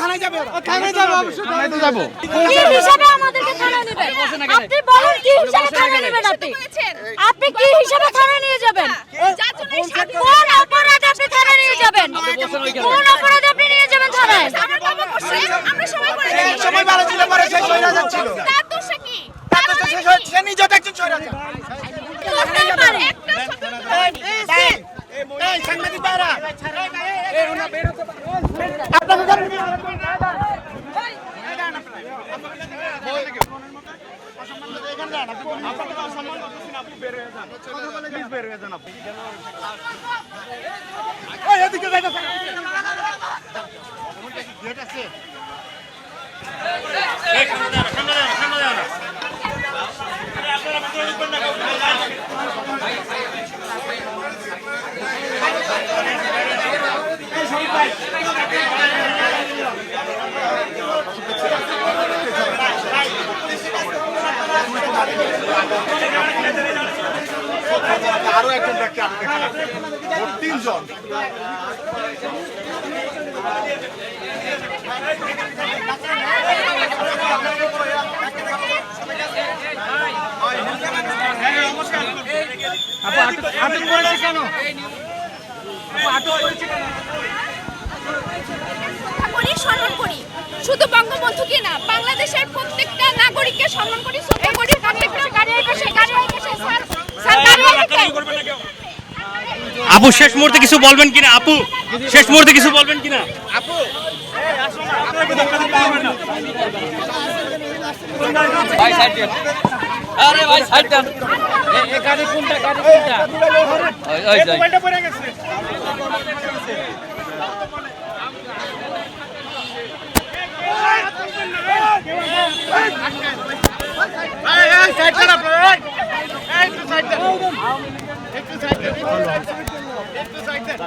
থানায় যাবে অবশ্যই থানায় তো যাবো। কি হিসাবে আমাদেরকে থানায় নেবেন? আপনি বলুন কি হিসাবে থানায় নেবেন আপনি? আপনি কি হিসাবে থানায় নিয়ে যাবেন? কোন অপরাধে আপনি থানায় নিয়ে যাবেন? কোন অপরাধে আপনি নিয়ে যাবেন থানায়? আমরা সবাই করে সময় ভালো ছিল পরে শেষ হয়ে যাচ্ছিল তার দোষ কি? তার তো শেষ হয়ে সে নিজে তো একজন স্বৈরাচার করতেই পারে। এই সাংবাদিক ভাইরা আরো একজন ব্যক্তি আমি দেখতে পাচ্ছি। মোট 3 জন। আটক করেছে কেন আটক করেছে কেন করি সম্মান করি শুধু বঙ্গবন্ধুকে না বাংলাদেশের প্রত্যেকটা নাগরিককে সম্মান করি শ্রদ্ধা করি প্রত্যেকটা আপু শেষ মুহূর্তে কিছু বলবেন কিনা? আপু শেষ মুহূর্তে কিছু বলবেন কিনা? আপু ভাই সাইড দেন। আরে ভাই সাইড দেন। এই গাড়ি কোনটা গাড়ি কোনটা? ওই যাই। মোবাইলটা পড়ে গেছে এই সাইড দেন আপনারা এই একটু সাইড দেন একটু সাইড দেন একটু সাইড দেন